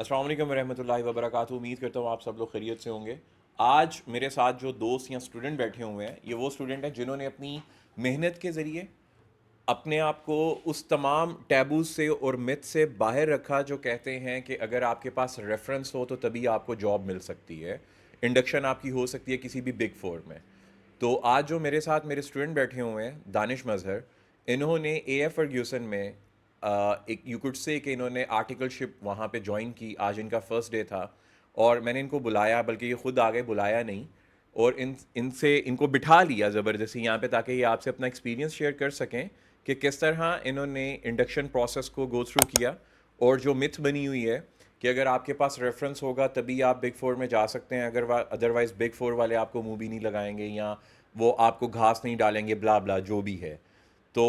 अस्सलाम वालेकुम रहमतुल्लाहि व बरकातहू। उम्मीद करता हूँ आप सब लोग खैरियत से होंगे। आज मेरे साथ जो दोस्त या स्टूडेंट बैठे हुए हैं, ये वो स्टूडेंट हैं जिन्होंने अपनी मेहनत के ज़रिए अपने आप को उस तमाम टैबूज से और मिथ से बाहर रखा जो कहते हैं कि अगर आपके पास रेफरेंस हो तो तभी आपको जॉब मिल सकती है, इंडक्शन आपकी हो सकती है किसी भी बिग फोर में। तो आज जो मेरे साथ मेरे स्टूडेंट बैठे हुए हैं, दानिश मजहर, इन्होंने ए एफ फर्ग्यूसन में एक यू कुड से कि इन्होंने आर्टिकलशिप वहाँ पे ज्वाइन की। आज इनका फर्स्ट डे था और मैंने इनको बुलाया, बल्कि ये खुद आ गए, बुलाया नहीं। और इनसे इनको बिठा लिया ज़बरदस्ती यहाँ पे ताकि ये आपसे अपना एक्सपीरियंस शेयर कर सकें कि किस तरह इन्होंने इंडक्शन प्रोसेस को गो थ्रू किया। और जो मिथ बनी हुई है कि अगर आपके पास रेफरेंस होगा तभी आप बिग फोर में जा सकते हैं, अगर अदरवाइज़ बिग फोर वाले आपको मुंह भी नहीं लगाएंगे या वो आपको घास नहीं डालेंगे, ब्ला ब्ला जो भी है। तो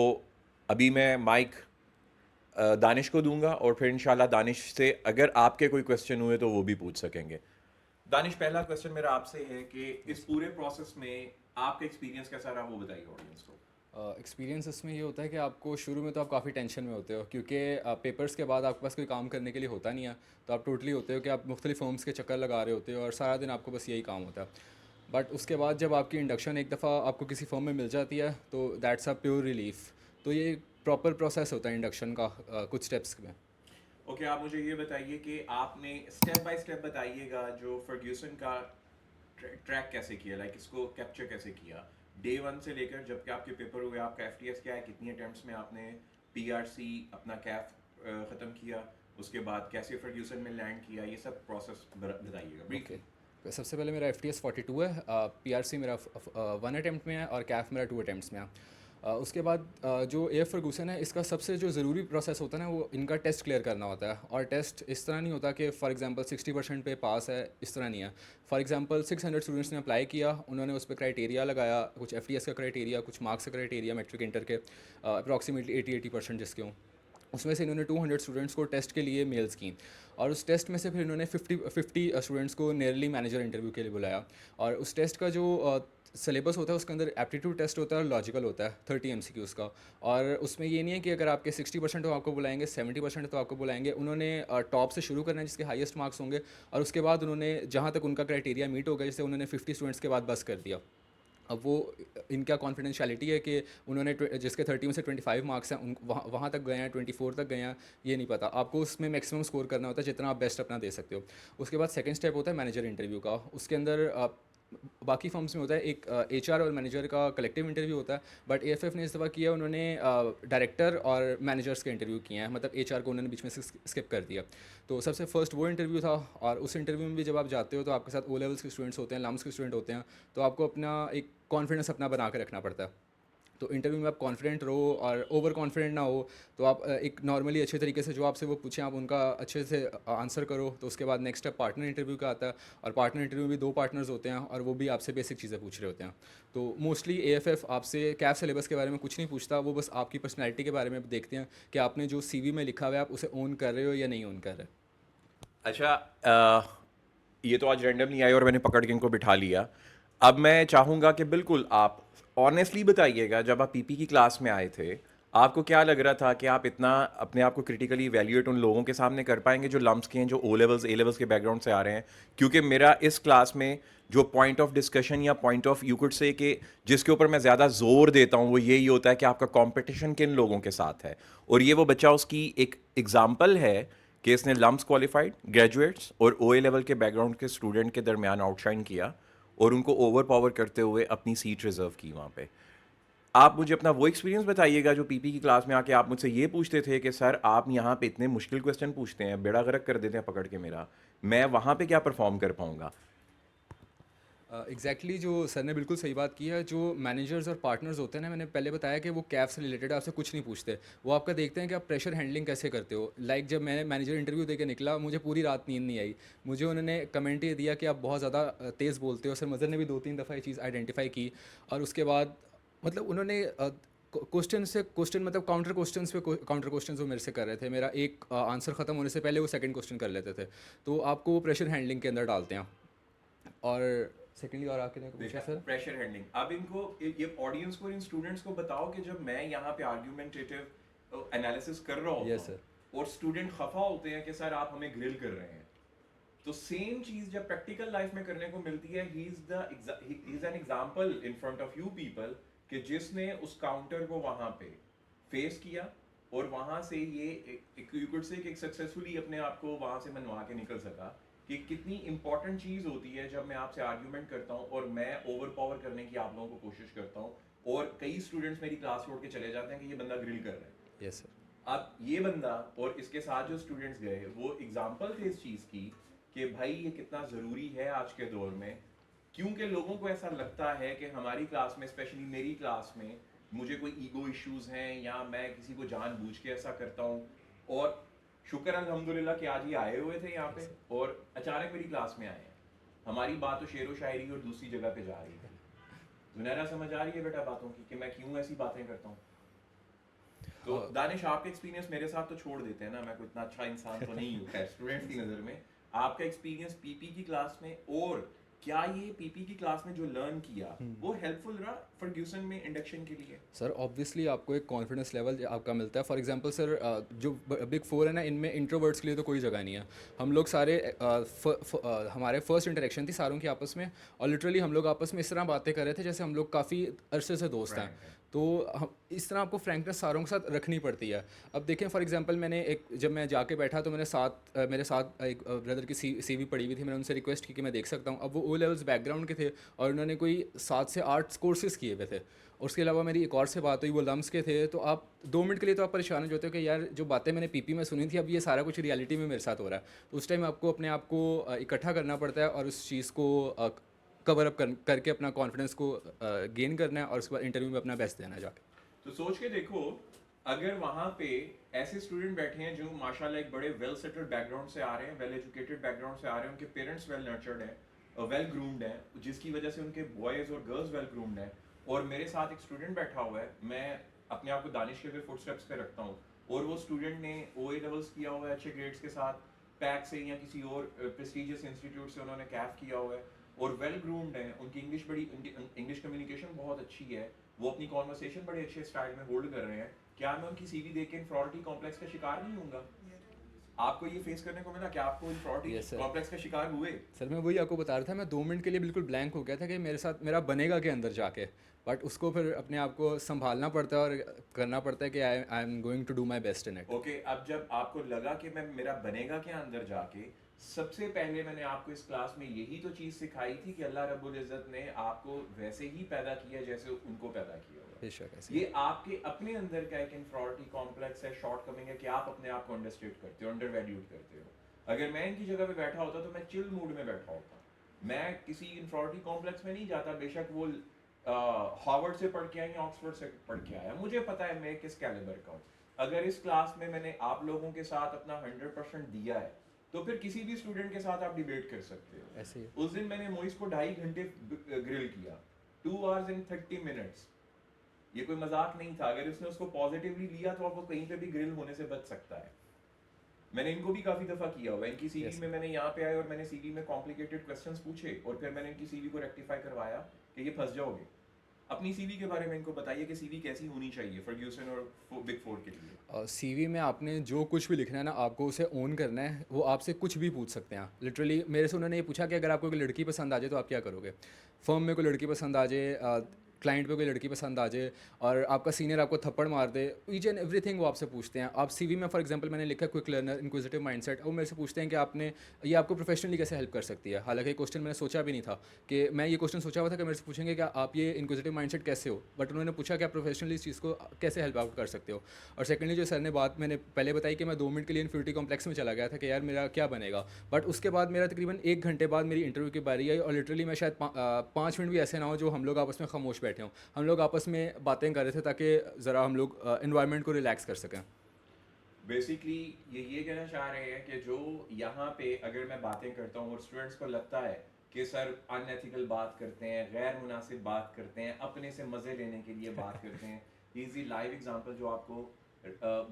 अभी मैं माइक दानिश को दूंगा और फिर इंशाल्लाह दानिश से अगर आपके कोई क्वेश्चन हुए तो वो भी पूछ सकेंगे। दानिश, पहला क्वेश्चन मेरा आपसे है कि इस यस पूरे प्रोसेस में आपका एक्सपीरियंस कैसा रहा, वो बताइए ऑडियंस को। सर। एक्सपीरियंस इसमें ये होता है कि आपको शुरू में तो आप काफ़ी टेंशन में होते हो, क्योंकि पेपर्स के बाद आपके पास कोई काम करने के लिए होता नहीं है। तो आप टोटली होते हो कि आप मुख्तलिफ फॉर्म्स के चक्कर लगा रहे होते हो और सारा दिन आपको बस यही काम होता है। बट उसके बाद जब आपकी इंडक्शन एक दफ़ा आपको किसी फॉर्म में मिल जाती है तो दैट्स अ प्योर रिलीफ। तो ये प्रॉपर प्रोसेस होता है इंडक्शन का, कुछ स्टेप्स में। ओके, आप मुझे ये बताइए कि आपने स्टेप बाय स्टेप बताइएगा जो फर्ग्यूसन का ट्रैक कैसे किया, लाइक इसको कैप्चर कैसे किया डे वन से लेकर जब कि आपके पेपर हुए, आपका एफ टी एस क्या है, कितनी अटेम्प्ट्स में आपने पी आर सी अपना कैफ ख़त्म किया, उसके बाद कैसे फर्ग्यूसन में लैंड किया, ये सब प्रोसेस बताइएगा ओके, ब्रीफली। सबसे पहले मेरा एफ टी एस 42 है, पी आर सी मेरा 1 अटैम्प्ट में है और कैफ मेरा 2 अटैम्प्ट्स में है। उसके बाद जो ए फर्गूसन है, इसका सबसे जो ज़रूरी प्रोसेस होता है ना, वो इनका टेस्ट क्लियर करना होता है। और टेस्ट इस तरह नहीं होता कि फॉर एग्जांपल 60% पे पास है, इस तरह नहीं है। फॉर एग्जांपल 600 स्टूडेंट्स ने अप्लाई किया, उन्होंने उस पर क्राइटेरिया लगाया, कुछ एफ टी एस का क्राइटेरिया, कुछ मार्क्स का क्राइटेरिया, मैट्रिक इंटर के अप्रॉक्सीमेटली 80% जिसके हों। उसमें से इन्होंने 200 स्टूडेंट्स को टेस्ट के लिए मेल्स की, और उस टेस्ट में से फिर इन्होंने 50 स्टूडेंट्स को नियरली मैनेजर इंटरव्यू के लिए बुलाया। और उस टेस्ट का जो सिलेबस होता है उसके अंदर एप्टीट्यूड टेस्ट होता है और लॉजिकल होता है, 30 MCQs का। और उसमें ये नहीं है कि अगर आपके 60% तो आपको बुलाएंगे, 70% तो आपको बुलाएंगे। उन्होंने टॉप से शुरू करना है जिसके हाईएस्ट मार्क्स होंगे, और उसके बाद उन्होंने जहाँ तक उनका क्राइटेरिया मीट हो गया, जैसे उन्होंने 50 स्टूडेंट्स के बाद बस कर दिया। अब वो इनका कॉन्फिडेंशियलिटी है कि उन्होंने जिसके 30 में से 25 मार्क्स हैं उन वहाँ वहाँ तक गए हैं, 24 तक गए हैं, ये नहीं पता। आपको उसमें मैक्सिमम स्कोर करना होता है जितना आप बेस्ट अपना दे सकते हो। उसके बाद सेकंड स्टेप होता है मैनेजर इंटरव्यू का। उसके अंदर बाकी फॉर्म्स में होता है एक एचआर और मैनेजर का कलेक्टिव इंटरव्यू होता है। बट एएफएफ ने इस दफ़ा किया, उन्होंने डायरेक्टर और मैनेजर्स के इंटरव्यू किए हैं, मतलब एचआर को उन्होंने बीच में से स्किप कर दिया। तो सबसे फर्स्ट वो इंटरव्यू था। और उस इंटरव्यू में भी जब आप जाते हो तो आपके साथ ओ लेवल्स के स्टूडेंट्स होते हैं, लम्स के स्टूडेंट होते हैं। तो आपको अपना एक कॉन्फिडेंस अपना बना के रखना पड़ता है। तो इंटरव्यू में आप कॉन्फिडेंट रहो और ओवर कॉन्फिडेंट ना हो। तो आप एक नॉर्मली अच्छे तरीके से जो आपसे वो पूछें आप उनका अच्छे से आंसर करो। तो उसके बाद नेक्स्ट स्टेप पार्टनर इंटरव्यू का आता है। और पार्टनर इंटरव्यू में भी 2 पार्टनर्स होते हैं और वो भी आपसे बेसिक चीज़ें पूछ रहे होते हैं। तो मोस्टली एएफएफ आपसे कैफ सिलेबस के बारे में कुछ नहीं पूछता, वो बस आपकी पर्सनैलिटी के बारे में देखते हैं कि आपने जो सीवी में लिखा हुआ है आप उसे ओन कर रहे हो या नहीं ओन कर रहे। अच्छा, ये तो आज रैंडमली आए और मैंने पकड़ के इनको बिठा लिया। अब मैं चाहूँगा कि बिल्कुल आप ऑनेस्टली बताइएगा, जब आप पीपी की क्लास में आए थे आपको क्या लग रहा था कि आप इतना अपने आप को क्रिटिकली इवैल्यूएट उन लोगों के सामने कर पाएंगे जो लम्स के हैं, जो ओ लेवल्स ए लेवल्स के बैकग्राउंड से आ रहे हैं? क्योंकि मेरा इस क्लास में जो पॉइंट ऑफ डिस्कशन या point of you could say कि जिसके ऊपर मैं ज़्यादा जोर देता हूँ वो यही होता है कि आपका कंपटीशन किन लोगों के साथ है। और ये वो बच्चा उसकी एक एग्जाम्पल है कि इसने लम्स क्वालिफाइड ग्रेजुएट्स और ओ ए लेवल के बैकग्राउंड के स्टूडेंट के दरमियान आउटशाइन किया और उनको ओवर पावर करते हुए अपनी सीट रिजर्व की वहाँ पे। आप मुझे अपना वो एक्सपीरियंस बताइएगा जो पीपी की क्लास में आके आप मुझसे ये पूछते थे कि सर आप यहाँ पे इतने मुश्किल क्वेश्चन पूछते हैं, बेड़ा गर्क कर देते हैं पकड़ के मेरा, मैं वहाँ पे क्या परफॉर्म कर पाऊंगा? एग्जैक्टली जो सर ने बिल्कुल सही बात की है। जो मैनेजर्स और पार्टनर्स होते हैं ना, मैंने पहले बताया कि वो कैफ से रिलेटेड आपसे कुछ नहीं पूछते। वो आपका देखते हैं कि आप प्रेशर हैंडलिंग कैसे करते हो। जब मैंने मैनेजर इंटरव्यू दे के निकला, मुझे पूरी रात नींद नहीं आई। मुझे उन्होंने कमेंट ये दिया कि आप बहुत ज़्यादा तेज़ बोलते हो। सर मज़र ने भी 2-3 दफ़ा ये चीज़ आइडेंटिफाई की। और उसके बाद मतलब उन्होंने क्वेश्चन से क्वेश्चन, मतलब काउंटर क्वेश्चन वो मेरे से कर रहे थे। मेरा एक आंसर ख़त्म होने से पहले वो सेकंड क्वेश्चन कर लेते थे। तो आपको वो प्रेशर हैंडलिंग के अंदर डालते हैं। और सेकेंडली और आपने पूछा बेटा, सर। प्रेशर हैंडलिंग अब इनको ये ऑडियंस को, इन स्टूडेंट्स को बताओ कि जब मैं यहाँ पे आर्ग्यूमेंटेटिव एनालिसिस कर रहा होता यस हूँ सर। और स्टूडेंट खफा होते हैं कि सर आप हमें ग्रिल कर रहे हैं, तो सेम चीज जब प्रैक्टिकल लाइफ में करने को मिलती है, he is an example in front of you people कि जिसने उस काउंटर को वहां पे फेस किया और वहां से ये यू कुड से एक सक्सेसफुली अपने आप को वहां से मनवा के निकल सका कि कितनी इंपॉर्टेंट चीज होती है जब मैं आपसे आर्ग्यूमेंट करता हूँ और मैं ओवर पावर करने की आप लोगों को कोशिश करता हूँ और कई स्टूडेंट्स मेरी क्लास छोड़ के चले जाते हैं कि ये बंदा ग्रिल कर रहा है। Yes sir. अब ये बंदा और इसके साथ जो स्टूडेंट्स गए वो एग्जाम्पल थे इस चीज़ की कि भाई ये कितना ज़रूरी है आज के दौर में, क्योंकि लोगों को ऐसा लगता है कि हमारी क्लास में, स्पेशली मेरी क्लास में, मुझे कोई ईगो इश्यूज हैं या मैं किसी को जानबूझ के ऐसा करता हूँ। और शुक्र अल्हम्दुलिल्लाह कि आज ये आए हुए थे यहाँ पे और अचानक मेरी क्लास में आए हैं। हमारी बात तो शेर व शायरी और दूसरी जगह पे जा रही है। जुनैरा समझ आ रही है बेटा बातों की कि मैं क्यों ऐसी बातें करता हूँ? तो दानिश, आपका एक्सपीरियंस मेरे साथ तो छोड़ देते हैं ना, मैं कोई इतना अच्छा इंसान तो नहीं हूँ खैर स्टूडेंट्स की नज़र में। आपका एक्सपीरियंस पीपी की क्लास में, और क्या ये पीपी की क्लास में जो लर्न किया वो हेल्पफुल रहा फर्ग्यूसन में इंडक्शन के लिए? सर ऑब्वियसली आपको एक कॉन्फिडेंस लेवल आपका मिलता है। फॉर एग्जांपल सर, जो बिग फोर है ना, इनमें इंट्रोवर्ट्स के लिए तो कोई जगह नहीं है। हम लोग सारे हमारे फर्स्ट इंटरेक्शन थी सारों की आपस में, और लिटरली हम लोग आपस में इस तरह बातें कर रहे थे जैसे हम लोग काफ़ी अरसे से दोस्त हैं। Frank है। तो हम इस तरह आपको फ्रैंकनेस सारों के साथ रखनी पड़ती है। अब देखें फॉर एग्जांपल, जब मैं जाके बैठा तो मेरे साथ एक ब्रदर की सीवी पड़ी हुई थी। मैंने उनसे रिक्वेस्ट की कि मैं देख सकता हूँ। अब वो ओ लेवल्स बैकग्राउंड के थे और उन्होंने कोई 7 से 8 कोर्सेज़ किए हुए थे। और उसके अलावा मेरी एक और से बात हुई, वो लम्स के थे। तो आप 2 मिनट के लिए तो आप परेशान हो जाते हो कि यार जो बातें मैंने पीपी में सुनी थी, अब ये सारा कुछ रियलिटी में मेरे साथ हो रहा है। तो उस टाइम आपको अपने आप को इकट्ठा करना पड़ता है और उस चीज़ को कवर अप करके अपना कॉन्फिडेंस को गेन करना है और उसके बाद इंटरव्यू में अपना बेस्ट देना जाके। तो सोच के देखो, अगर वहां पे ऐसे स्टूडेंट बैठे हैं जो माशाल्लाह एक बड़े वेल सेटल्ड बैकग्राउंड से आ रहे हैं, वेल एजुकेटेड बैकग्राउंड से आ रहे हैं, उनके पेरेंट्स वेल नर्चर्ड हैं, वेल ग्रूम्ड हैं, जिसकी वजह से उनके बॉयज़ और गर्ल्स वेल ग्रूम्ड हैं, और मेरे साथ एक स्टूडेंट बैठा हुआ है, मैं अपने आप को दानिश के फुटस्टेप्स पे रखता हूँ, और वो स्टूडेंट ने OA लेवल्स किया हुआ है अच्छे ग्रेड्स के साथ, पैक से या किसी और प्रेस्टिजियस इंस्टीट्यूट से उन्होंने कैफ किया हुआ है और वेल ग्रूम्ड है, उनकी इंग्लिश कम्युनिकेशन बहुत अच्छी है, वो अपनी कॉन्वर्सेशन बड़े अच्छे स्टाइल में होल्ड कर रहे हैं। क्या मैं उनकी सीवी देख के इंफिनिटी कॉम्प्लेक्स का शिकार नहीं होऊंगा? आपको ये फेस करने को मिला कि आपको इंफिनिटी यस सर। कॉम्प्लेक्स का शिकार हुए? सर मैं वही आपको बता रहा था, मैं 2 मिनट के लिए बिल्कुल ब्लैंक हो गया था कि मेरे साथ मेरा बनेगा के अंदर जाके। बट उसको फिर अपने आप को संभालना पड़ता है और करना पड़ता है कि I am going to do my best in it. Okay, अब जब आपको लगा कि मैं मेरा बनेगा के अंदर जाके, सबसे पहले मैंने आपको इस क्लास में यही तो चीज़ सिखाई थी कि अल्लाह रब्बुल इज़्ज़त ने आपको वैसे ही पैदा किया जैसे उनको पैदा किया होगा। बेशक ऐसे। ये आपके अपने अंदर का एक इंफिनिटी कॉम्प्लेक्स है, शॉर्ट कमिंग है कि आप अपने आप को अंडरस्टेट करते हो, अंडर वैल्यूड करते हो। अगर मैं इनकी जगह पे बैठा होता तो मैं चिल मूड में बैठा होता, मैं किसी इंफिनिटी कॉम्प्लेक्स में नहीं जाता, बेशक वो हार्वर्ड से पढ़ के आया या ऑक्सफोर्ड से पढ़ के आया, मुझे पता है मैं किस कैलिबर का हूँ। अगर इस क्लास में मैंने आप लोगों के साथ अपना 100% दिया है तो फिर किसी भी स्टूडेंट के साथ आप डिबेट कर सकते हो। ऐसे ही। उस दिन मैंने मोइस को 2.5 घंटे ग्रिल किया, 2 hours and 30 minutes। ये कोई मजाक नहीं था, अगर उसने उसको पॉजिटिवली लिया तो आपको कहीं पे भी ग्रिल होने से बच सकता है। मैंने इनको भी काफी दफा किया हुआ है, इनकी सीवी Yes. में मैंने यहाँ पे आया और मैंने सीवी में कॉम्प्लिकेटेड क्वेश्चंस पूछे और फिर मैंने इनकी सीवी को रेक्टिफाई करवाया कि ये फंस जाओगे। अपनी सीवी के बारे में इनको बताइए कि सीवी कैसी होनी चाहिए फर्ग्यूसन और बिग 4 के लिए। सीवी में आपने जो कुछ भी लिखना है ना, आपको उसे ओन करना है। वो आपसे कुछ भी पूछ सकते हैं लिटरली। मेरे से उन्होंने ये पूछा कि अगर आपको कोई लड़की पसंद आ जाए तो आप क्या करोगे। फर्म में कोई लड़की पसंद आ जाए, क्लाइंट पे कोई लड़की पसंद आ जाए और आपका सीनियर आपको थप्पड़ मार दे, ईच एंड एवरीथिंग वो आपसे पूछते हैं। आप सीवी में फॉर एग्जांपल मैंने लिखा क्विक लर्नर, इंक्विजिटिव माइंडसेट, वो मेरे से पूछते हैं कि आपने ये आपको प्रोफेशनली कैसे हेल्प कर सकती है। हालांकि क्वेश्चन मैंने सोचा भी नहीं था कि मैं ये क्वेश्चन सोचा हुआ था कि मेरे से पूछेंगे कि आप ये इंक्विजिटिव माइंडसेट कैसे हो, बट उन्होंने पूछा कि आप प्रोफेशनली इस चीज़ को कैसे हेल्प आउट कर सकते हो। और सेकेंडली जो सर ने बात मैंने पहले बताई कि मैं 2 मिनट के लिए इन्फिनिटी कॉम्प्लेक्स में चला गया था कि यार मेरा क्या बनेगा। बट उसके बाद मेरा तकरीबन 1 घंटे बाद मेरी इंटरव्यू की बारी आई और लिटरली मैं शायद 5 मिनट भी ऐसे ना हो जो हम लोग आपस में खामोश बैठे हों। हम लोग आपस में बातें कर रहे थे ताकि ज़रा हम लोग इन्वायरमेंट को रिलैक्स कर सकें। बेसिकली ये कहना चाह रहे हैं कि जो यहाँ पे अगर मैं बातें करता हूँ और स्टूडेंट्स को लगता है कि सर अनएथिकल बात करते हैं, गैर मुनासिब बात करते हैं, अपने से मज़े लेने के लिए बात करते हैं, इजी लाइव एग्जांपल जो आपको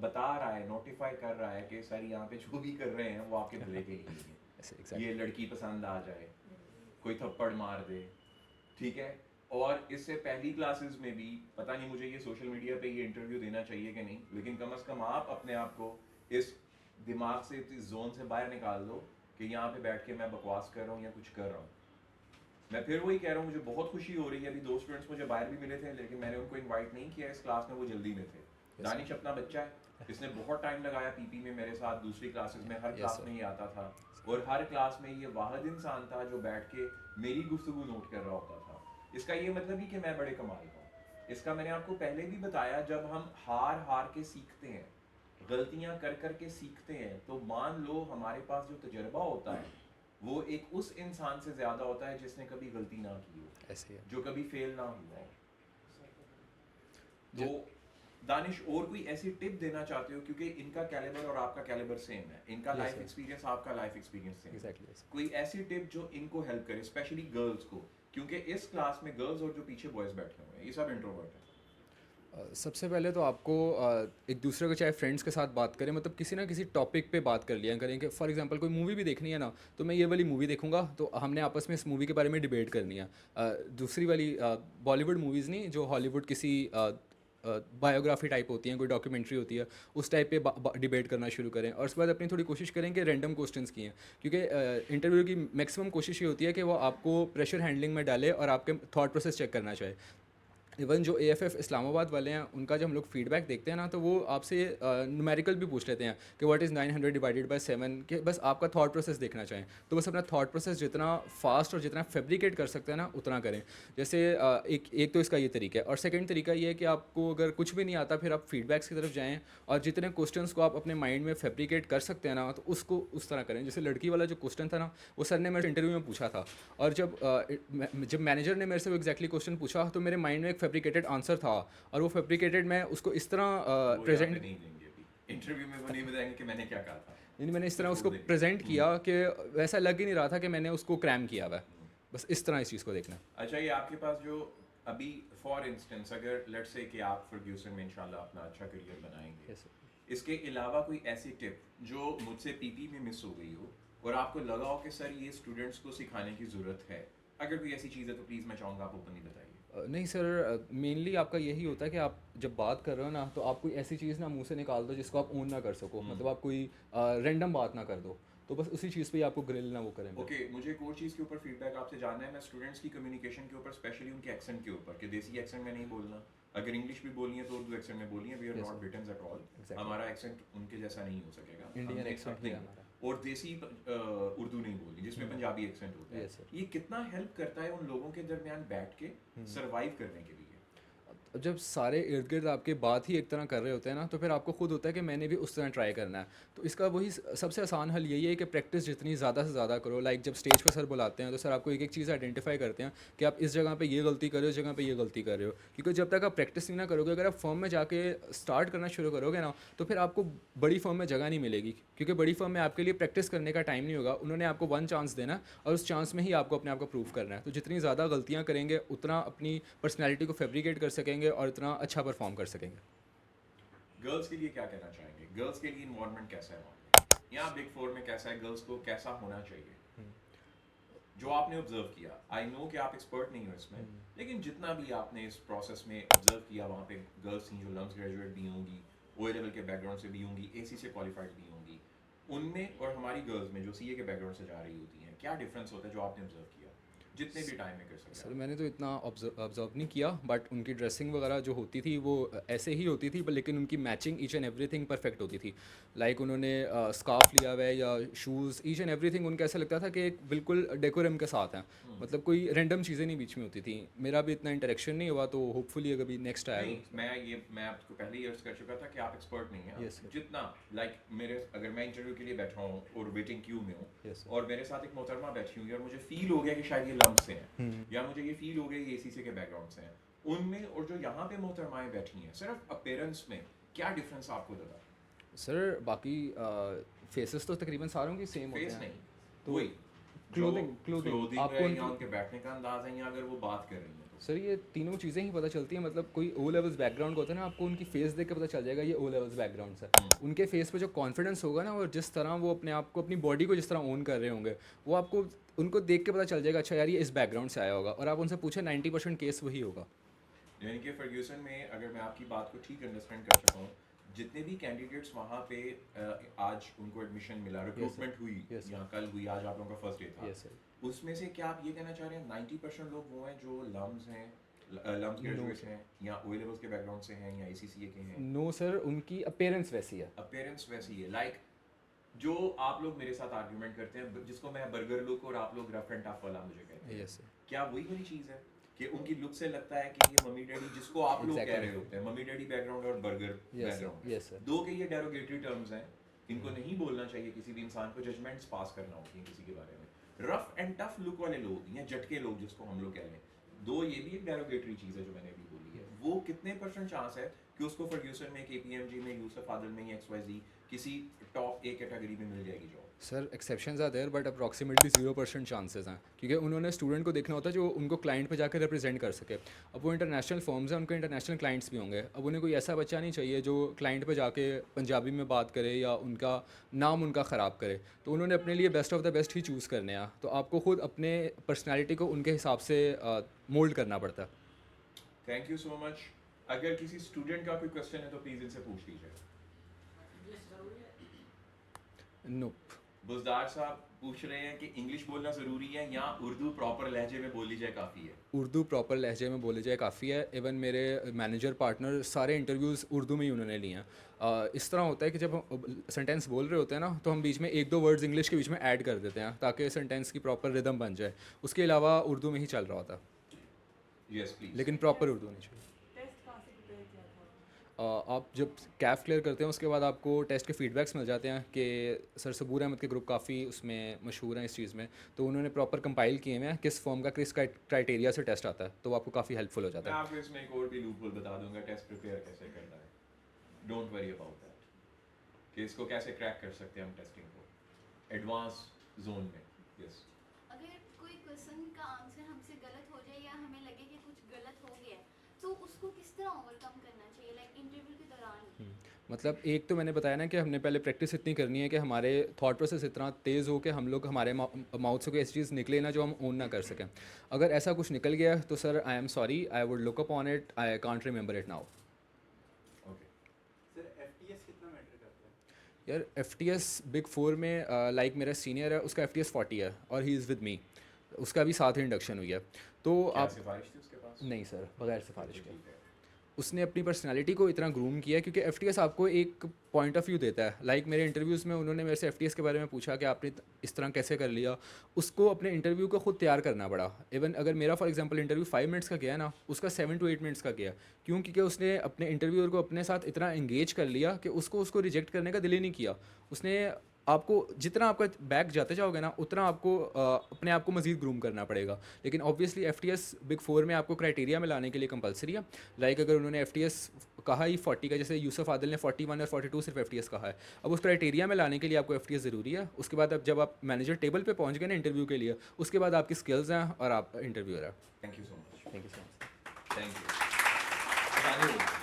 बता रहा है, नोटिफाई कर रहा है कि सर यहाँ पे जो भी कर रहे हैं वो आपके भले के लिए ही ऐसे है। एग्जैक्टली। ये लड़की पसंद आ जाए, कोई थप्पड़ मार दे, ठीक है। और इससे पहली क्लासेस में भी पता नहीं मुझे ये सोशल मीडिया पे ये इंटरव्यू देना चाहिए कि नहीं, लेकिन कम से कम आप अपने आप को इस दिमाग से, इस जोन से बाहर निकाल दो कि यहाँ पे बैठ के मैं बकवास कर रहा हूँ या कुछ कर रहा हूँ। मैं फिर वही कह रहा हूँ, मुझे बहुत खुशी हो रही है, अभी 2 स्टूडेंट्स मुझे बाहर भी मिले थे लेकिन मैंने उनको इनवाइट नहीं किया इस क्लास में, वो जल्दी में थे। दानिश अपना बच्चा है, इसने बहुत टाइम लगाया पीपी में मेरे साथ, दूसरी क्लासेस में, हर यस क्लास सर। में ही आता था और हर क्लास में ये वाहिद इंसान था जो बैठ के मेरी गुफ्तगू नोट कर रहा होता था। इसका ये मतलब ही कि मैं बड़े कमाल का हूँ। इसका मैंने आपको पहले भी बताया, जब हम हार हार के सीखते हैं, गलतियां कर कर के सीखते हैं, तो मान लो हमारे पास जो तजर्बा होता है वो एक उस इंसान से ज़्यादा होता है जिसने कभी गलती ना की हो, ऐसे ही है जो कभी फेल ना हुआ हो। जो तो दानिश, और कोई ऐसी टिप देना चाहते हो, क्योंकि इनका कैलिबर और आपका कैलिबर सेम है, इनका यस लाइफ सर। एक्सपीरियंस आपका लाइफ एक्सपीरियंस सेम है, एग्जैक्टली यस। कोई ऐसी टिप जो इनको हेल्प करे, स्पेशली गर्ल्स को, क्योंकि इस क्लास में गर्ल्स और जो पीछे बॉयज बैठे हुए हैं ये सब इंट्रोवर्ट हैं। सबसे पहले तो आपको एक दूसरे को चाहे फ्रेंड्स के साथ बात करें, मतलब किसी ना किसी टॉपिक पे बात कर लिया करें कि फॉर एग्जांपल कोई मूवी भी देखनी है ना, तो मैं ये वाली मूवी देखूंगा तो हमने आपस में इस मूवी के बारे में डिबेट करनी है। दूसरी वाली बॉलीवुड मूवीज़ नहीं, जो हॉलीवुड किसी बायोग्राफी टाइप होती हैं, कोई डॉक्यूमेंट्री होती है, उस टाइप पे डिबेट करना शुरू करें। और उसके बाद अपनी थोड़ी कोशिश करें कि रैंडम क्वेश्चंस किए, क्योंकि इंटरव्यू की मैक्सिमम कोशिश ये होती है कि वो आपको प्रेशर हैंडलिंग में डाले और आपके थॉट प्रोसेस चेक करना चाहे। इवन जो AFF इस्लामाबाद वाले हैं, उनका जब हम लोग फीडबैक देखते हैं ना, तो वो आपसे न्यूमेरिकल भी पूछ लेते हैं कि व्हाट इज़ 900 डिवाइडेड बाय 7, कि बस आपका थॉट प्रोसेस देखना चाहें। तो बस अपना थॉट प्रोसेस जितना फास्ट और जितना फैब्रिकेट कर सकते हैं ना, उतना करें। जैसे एक तो इसका ये तरीका है, और सेकंड तरीका ये है कि आपको अगर कुछ भी नहीं आता, फिर आप फीडबैक्स की तरफ जाएँ और जितने क्वेश्चंस को आप अपने माइंड में फैब्रिकेट कर सकते हैं ना, तो उसको उस तरह करें। जैसे लड़की वाला जो क्वेश्चन था ना, वो सर ने मेरे इंटरव्यू में पूछा था, और जब मैनेजर ने मेरे से वो एग्जैक्टली क्वेश्चन पूछा, तो मेरे माइंड में एक फैब्रिकेटेड आंसर था, और वो फैब्रिकेटेड मैं उसको इस तरह वो यहाँ पे प्रेजेंट, नहीं देंगे, अभी इंटरव्यू में वो नहीं बताएंगे कि मैंने क्या कहा था, यानी मैंने इस वो तरह छोड़ उसको देंगे। प्रेजेंट किया कि वैसा लग ही नहीं रहा था कि मैंने उसको क्रैम किया हुआ है। हम्म। बस इस तरह इस चीज़ को देखना। अच्छा, ये आपके पास जो अभी फॉर इंस्टेंस, अगर लेट्स से कि आप फर्ग्यूसन में इंशाल्लाह अपना अच्छा करियर बनाएंगे, यस इसके अलावा कोई ऐसी टिप जो मुझसे पीपी में मिस हो गई हो और आपको लगा हो कि सर ये स्टूडेंट्स को सिखाने की ज़रूरत है, अगर कोई ऐसी चीज़ है तो प्लीज़ मैं चाहूँगा आप ओपनली बताइए। नहीं सर, मेनली आपका यही होता है कि आप जब बात कर रहे हो ना, तो आप कोई ऐसी चीज़ ना मुंह से निकाल दो जिसको आप ओन ना कर सको, मतलब आप कोई रैंडम बात ना कर दो, तो बस उसी चीज़ पे ही आपको ग्रिल ना वो करेंगे। ओके, मुझे एक और चीज़ के ऊपर फीडबैक आपसे जानना है, मैं स्टूडेंट्स की कम्युनिकेशन के ऊपर, स्पेशली उनके एक्सेंट के ऊपर, कि देसी एक्सेंट में नहीं बोलना, अगर इंग्लिश भी बोलनी है तो उर्दू एक्सेंट में बोलनी है, we are Yes, not sir. Britons at all, Exactly. हमारा एक्सेंट उनके जैसा नहीं हो सकेगा, इंडियन हमने एक्सेंट ही अपने है हमारा। और देसी उर्दू नहीं बोलनी जिसमें पंजाबी एक्सेंट होता है। Yes, sir. ये कितना हेल्प करता है उन लोगों के दरमियान बैठ के सरवाइव करने के लिए? अब जब सारे इर्द गिर्द आपके बात ही एक तरह कर रहे होते हैं ना, तो फिर आपको खुद होता है कि मैंने भी उस तरह ट्राई करना है। तो इसका वही सबसे आसान हल यही है कि प्रैक्टिस जितनी ज़्यादा से ज़्यादा करो। लाइक जब स्टेज पे सर बुलाते हैं, तो सर आपको एक एक चीज़ आइडेंटिफाई करते हैं कि आप इस जगह पे ये गलती कर रहे हो, इस जगह पे ये गलती कर रहे हो। क्योंकि जब तक आप प्रैक्टिस नहीं ना करोगे, अगर आप फर्म में जाके स्टार्ट करना शुरू करोगे ना, तो फिर आपको बड़ी फर्म में जगह नहीं मिलेगी, क्योंकि बड़ी फर्म में आपके लिए प्रैक्टिस करने का टाइम नहीं होगा। उन्होंने आपको वन चांस देना है, और उस चांस में ही आपको अपने आप को प्रूव करना है। तो जितनी ज़्यादा गलतियाँ करेंगे, उतना अपनी पर्सनैलिटी को फैब्रिकेट कर सकेंगे और इतना अच्छा परफॉर्म कर सकेंगे। गर्ल्स के लिए क्या कहना चाहेंगे? गर्ल्स के लिए इन्वायरमेंट कैसा है वहाँ पे? यहाँ बिग फोर में कैसा है, गर्ल्स को कैसा होना चाहिए, जो आपने ऑब्जर्व किया? आई नो कि आप एक्सपर्ट नहीं हो इसमें, लेकिन जितना भी आपने इस प्रोसेस में ऑब्जर्व किया, वहाँ पे गर्ल्स थी जो लम्स ग्रेजुएट भी होंगी, OA लेवल के बैकग्राउंड से भी होंगी, AC से क्वालिफाइड भी होंगी, उनमें और हमारी गर्ल्स में जो CA के बैकग्राउंड से जा रही होती हैं, क्या डिफरेंस होता है जो आपने ऑब्जर्व किया, जितने भी टाइम में कर सकते सर मैंने तो इतना ऑब्जर्व नहीं किया, बट उनकी ड्रेसिंग वगैरह जो होती थी वो ऐसे ही होती थी, लेकिन उनकी matching each and everything perfect होती थी। लाइक उन्होंने स्कार्फ लिया हुआ है या शूज़, ईच एंड एवरीथिंग उनका ऐसा लगता था कि एक बिल्कुल डेकोरम के साथ है, मतलब कोई रैंडम चीज़ें नहीं बीच में होती थी। मेरा भी इतना इंटरेक्शन नहीं हुआ, तो होपफुली कभी नेक्स्ट आया नहीं, हो। मैं आपको पहले ही अर्ज कर चुका था कि आप एक्सपर्ट नहीं हैं। Yes, sir. जितना लाइक मेरे, अगर मैं इंटरव्यू के लिए बैठा हूँ और वेटिंग क्यू में हूँ, Yes, sir. और मेरे साथ एक मोहतरमा बैठी हुई है और मुझे फील हो गया कि शायद ये लम्ब से हैं, या मुझे ये फील हो गया ये ACC के बैकग्राउंड से हैं, उनमें और जो यहाँ पे मोहतरमाएं बैठी हैं, सिर्फ अपीयरेंस में क्या डिफरेंस आपको लगा? सर बाकी फेसेस तो तकरीबन सारों की सेम होते फेस हैं। नहीं, तो वही क्लोथिंग क्लोथिंग आपको है या उनकी, उनके बैठने का अंदाज है, या अगर वो बात कर रही हैं तो। सर ये तीनों चीज़ें ही पता चलती हैं। मतलब कोई O लेवल्स बैकग्राउंड का होता है ना, आपको उनकी फेस देख के पता चल जाएगा ये O लेवल्स बैकग्राउंड से। उनके फेस पे जो कॉन्फिडेंस होगा ना, और जिस तरह वो अपने आप को, अपनी बॉडी को जिस तरह ओन कर रहे होंगे, वो आपको उनको देख के पता चल जाएगा, अच्छा यार ये इस बैकग्राउंड से आया होगा। और आप उनसे पूछे 90% केस वही होगा। यानी कि फर्ग्यूसन में, अगर मैं आपकी बात को ठीक अंडरस्टैंड कर चुका हूँ, जितने भी कैंडिडेट्स वहाँ पे आज उनको एडमिशन मिला, रिक्रूटमेंट हुई Yes, sir. या कल हुई, आज आप लोगों का फर्स्ट डे था, Yes, sir. उसमें से क्या आप ये कहना चाह रहे हैं 90% लोग वो हैं जो लम्स हैं, लम्स ग्रेजुएट्स हैं, या ओ लेवल्स के बैकग्राउंड से हैं, या ACCA के हैं? नो सर, उनकी अपेरेंस वैसी है। अपीयरेंस वैसी है, लाइक जो आप लोग मेरे साथ आर्ग्यूमेंट करते हैं, जिसको मैं बर्गर लुक और आप लोग रफ एंड टफ वाला मुझे कहते हैं, यस सर। क्या वही वाली चीज़ है कि उनकी लुक से लगता है कि ये मम्मी डैडी, जिसको आप लोग कह Exactly. रहे होते हैं मम्मी डैडी बैकग्राउंड और burger Yes, sir. Background, Yes, sir. दो के ये डेरोगेटरी टर्म्स हैं, इनको नहीं बोलना चाहिए किसी भी इंसान को, जजमेंट्स पास करना होती है किसी के बारे में। रफ एंड टफ लुक वाले लोग या झटके लोग जिसको हम लोग कह रहे हैं, दो ये भी एक डेरोगेटरी चीज़ है जो मैंने अभी बोली है। वो कितने % चांस है कि उसको फर्ग्यूसन में, KPMG में, यूसुफ आदिल में, XYZ किसी टॉप A कैटेगरी में मिल जाएगी job? Sir exceptions are there but approximately 0% chances हैं, क्योंकि उन्होंने स्टूडेंट को देखना होता है जो उनको क्लाइंट पे जाकर रिप्रेजेंट कर सके। अब वो इंटरनेशनल फर्म्स हैं, उनको इंटरनेशनल क्लाइंट्स भी होंगे। अब उन्हें कोई ऐसा बच्चा नहीं चाहिए जो क्लाइंट पे जाके पंजाबी में बात करे या उनका नाम उनका ख़राब करे। तो उन्होंने अपने लिए best of the best he choose करने हैं। तो आपको खुद अपने पर्सनैलिटी को उनके हिसाब से मोल्ड करना पड़ता है। Thank you so much. अगर किसी स्टूडेंट का कोई क्वेश्चन है तो प्लीज़ इनसे पूछ लीजिए। नो बुज़दार साहब पूछ रहे हैं कि इंग्लिश बोलना ज़रूरी है या उर्दू प्रॉपर लहजे में बोली जाए काफ़ी है? उर्दू प्रॉपर लहजे में बोले जाए काफ़ी है। इवन मेरे मैनेजर पार्टनर सारे इंटरव्यूज़ उर्दू में ही उन्होंने लिए हैं। इस तरह होता है कि जब हम सेंटेंस बोल रहे होते हैं ना, तो हम बीच में एक दो वर्ड्स इंग्लिश के बीच में ऐड कर देते हैं ताकि सेंटेंस की प्रॉपर रिदम बन जाए। उसके अलावा उर्दू में ही चल रहा होता है, यस प्लीज़। लेकिन प्रॉपर उर्दू नहीं चाहिए। टेस्ट कहाँ से प्रिपेयर किया था? आप जब कैफ क्लियर करते हैं उसके बाद आपको टेस्ट के फीडबैक्स मिल जाते हैं कि सर सबूर अहमद के ग्रुप काफ़ी उसमें मशहूर हैं इस चीज़ में, तो उन्होंने प्रॉपर कंपाइल किए हुए हैं किस फॉर्म का किस क्राइटेरिया से टेस्ट आता है, तो वो आपको काफ़ी हेल्पफुल हो मैं जाता है। आपको इसमें एक और भी लूपहोल बता दूंगा टेस्ट प्रिपेयर कैसे करना है। डोंट वरी अबाउट दैट, कि इसको कैसे क्रैक कर सकते हैं हम टेस्टिंग को एडवांस जोन में। यस। अगर कोई क्वेश्चन का आंसर हमसे गलत हो जाए या हमें लगे कि कुछ गलत हो गया है, तो उसको किस तरह ओवरकम करना चाहिए, लाइक इंटरव्यू के दौरान ही? मतलब एक तो मैंने बताया ना कि हमने पहले प्रैक्टिस इतनी करनी है कि हमारे थॉट प्रोसेस इतना तेज़ हो कि हम लोग हमारे माउथ से कोई ऐसी चीज़ निकले ना जो हम ओन ना कर सकें। अगर ऐसा कुछ निकल गया तो sir I am sorry, I would look up on it, I can't remember it now. Okay. Sir FTS कितना मैटर करता है? यार FTS बिग 4 में लाइक मेरा सीनियर है, उसका FTS 40 है और ही इज़ विद मी, उसका भी साथ ही इंडक्शन हुई है। तो क्या आप सिफारिश थी उसके पास? नहीं सर, बगैर सिफारिश के ठीक है। उसने अपनी पर्सनालिटी को इतना ग्रूम किया, क्योंकि FTS आपको एक पॉइंट ऑफ व्यू देता है। लाइक मेरे इंटरव्यूज़ में उन्होंने मेरे से FTS के बारे में पूछा कि आपने इस तरह कैसे कर लिया, उसको अपने इंटरव्यू को खुद तैयार करना पड़ा। इवन अगर मेरा फॉर एग्जांपल इंटरव्यू 5 मिनट्स का गया ना, उसका 7 to 8 मिनट्स का गया। क्यों? क्योंकि उसने अपने इंटरव्यूअर को अपने साथ इतना एंगेज कर लिया कि उसको रिजेक्ट करने का दिल ही नहीं किया। उसने आपको जितना आपका बैक जाते जाओगे ना, उतना आपको अपने आप को मज़ीद ग्रूम करना पड़ेगा। लेकिन ऑब्वियसली FTS बिग 4 में आपको क्राइटेरिया में लाने के लिए कंपलसरी है। लाइक अगर उन्होंने FTS कहा ही 40 का, जैसे यूसुफ आदिल ने 41 और 42 सिर्फ FTS कहा है, अब उस क्राइटेरिया में लाने के लिए आपको FTS ज़रूरी है। उसके बाद अब जब आप मैनेजर टेबल पे पहुंच गए ना इंटरव्यू के लिए, उसके बाद आपकी स्किल्स हैं और आप इंटरव्यूअर है। Thank you so much. Thank you so much. Thank you.